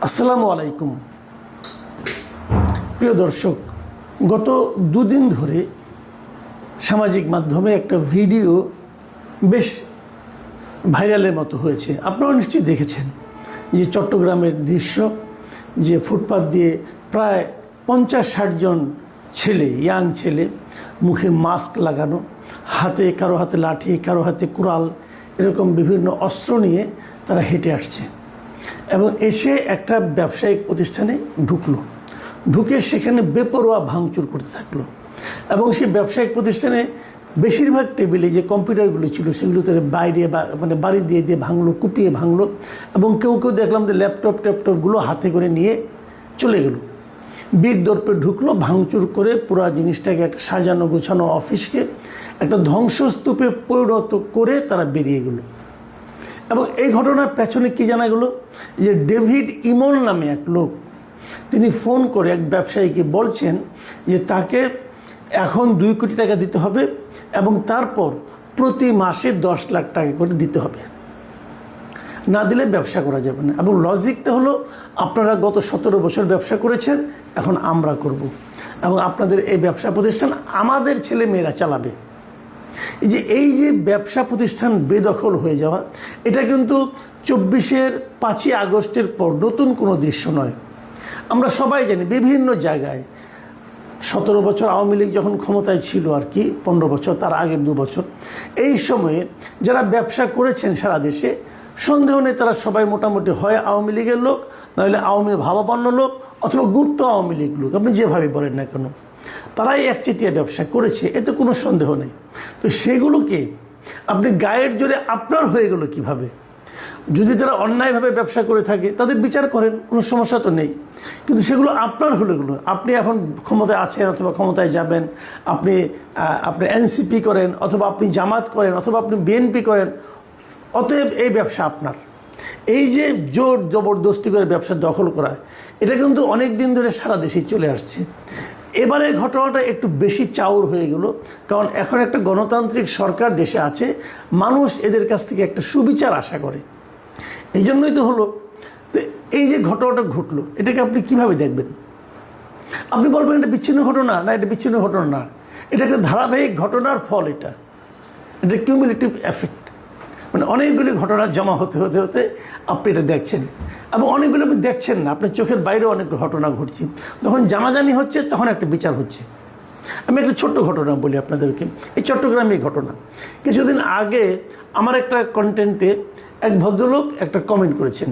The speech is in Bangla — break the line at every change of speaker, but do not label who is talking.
আসসালামু আলাইকুম প্রিয় দর্শক, গত দুদিন ধরে সামাজিক মাধ্যমে একটা ভিডিও বেশ ভাইরালের মতো হয়েছে। আপনারা নিশ্চয়ই দেখেছেন যে চট্টগ্রামের দৃশ্য, যে ফুটপাত দিয়ে প্রায় 50-60 জন ছেলে, ইয়াং ছেলে, মুখে মাস্ক লাগানো, হাতে কারো হাতে লাঠি, কারো হাতে কুড়াল, এরকম বিভিন্ন অস্ত্র নিয়ে তারা হেঁটে আসছে এবং এসে একটা ব্যবসায়িক প্রতিষ্ঠানে ঢুকে সেখানে বেপরোয়া ভাঙচুর করতে থাকলো। এবং সেই ব্যবসায়িক প্রতিষ্ঠানে বেশিরভাগ টেবিলে যে কম্পিউটারগুলো ছিল সেগুলোতে বাইরে বাড়ি দিয়ে ভাঙলো, কুপিয়ে ভাঙলো। এবং কেউ দেখলাম যে ল্যাপটপগুলো হাতে করে নিয়ে চলে গেল। বীর দর্পে ঢুকলো, ভাঙচুর করে পুরো জিনিসটাকে একটা সাজানো গোছানো অফিসকে একটা ধ্বংসস্তূপে পরিণত করে তারা বেরিয়ে গেল। এবং এই ঘটনার পেছনে কি জানা গেল যে ডেভিড ইমন নামে এক লোক, তিনি ফোন করে এক ব্যবসায়ীকে বলছেন যে তাকে এখন 2 কোটি টাকা দিতে হবে এবং তারপর প্রতি মাসে 10 লাখ টাকা করে দিতে হবে, না দিলে ব্যবসা করা যাবে না। এবং লজিকটা হলো, আপনারা গত 17 বছর ব্যবসা করেছেন, এখন আমরা করব এবং আপনাদের এই ব্যবসা প্রতিষ্ঠান আমাদের ছেলে মেয়েরা চালাবে। এই যে ব্যবসা প্রতিষ্ঠান বেদখল হয়ে যাওয়া, এটা কিন্তু 24-এর 5ই আগস্টের পর নতুন কোনো দৃশ্য নয়। আমরা সবাই জানি বিভিন্ন জায়গায় 17 বছর আওয়ামী লীগ যখন ক্ষমতায় ছিল, আর কি 15 বছর, তার আগের 2 বছর, এই সময়ে যারা ব্যবসা করেছেন সারা দেশে, সন্দেহ নেই তারা সবাই মোটামুটি হয় আওয়ামী লীগের লোক, নাহলে আওয়ামী ভাবাপন্ন লোক, অথবা গুপ্ত আওয়ামী লীগ লোক, আপনি যেভাবে বলেন না কেন, তারাই একচেটিয়া ব্যবসা করেছে, এতে কোনো সন্দেহ নেই। তো সেগুলোকে আপনি গায়ের জোরে আপনার হয়ে গেল কিভাবে? যদি তারা অন্যায়ভাবে ব্যবসা করে থাকে তাদের বিচার করেন, কোনো সমস্যা তো নেই, কিন্তু সেগুলো আপনার হলে গেলো। আপনি এখন ক্ষমতায় আছেন অথবা ক্ষমতায় যাবেন, আপনি এনসিপি করেন অথবা আপনি জামাত করেন অথবা আপনি বিএনপি করেন, অতএব এই ব্যবসা আপনার। এই যে জোর জবরদস্তি করে ব্যবসা দখল করা, এটা কিন্তু অনেক দিন ধরে সারা দেশেই চলে আসছে। এবারে ঘটনাটা একটু বেশি চাউর হয়ে গেল, কারণ এখন একটা গণতান্ত্রিক সরকার দেশে আছে, মানুষ এদের কাছ থেকে একটা সুবিচার আশা করে। এই জন্যই তো হলো। তো এই যে ঘটনাটা ঘটলো, এটাকে আপনি কিভাবে দেখবেন? আপনি বলবেন এটা বিচ্ছিন্ন ঘটনা না, এটা বিচ্ছিন্ন ঘটনা না, এটা একটা ধারাবাহিক ঘটনার ফল। এটা কিউমুলেটিভ এফেক্ট, মানে অনেকগুলি ঘটনা জমা হতে হতে হতে আপনি এটা দেখছেন। এবং অনেকগুলো আপনি দেখছেন না, আপনার চোখের বাইরেও অনেক ঘটনা ঘটছে। যখন জানাজানি হচ্ছে তখন একটা বিচার হচ্ছে। আমি একটা ছোট্ট ঘটনা বলি আপনাদেরকে, এই চট্টগ্রামের ঘটনা। কিছুদিন আগে আমার একটা কন্টেন্টে এক ভদ্রলোক একটা কমেন্ট করেছেন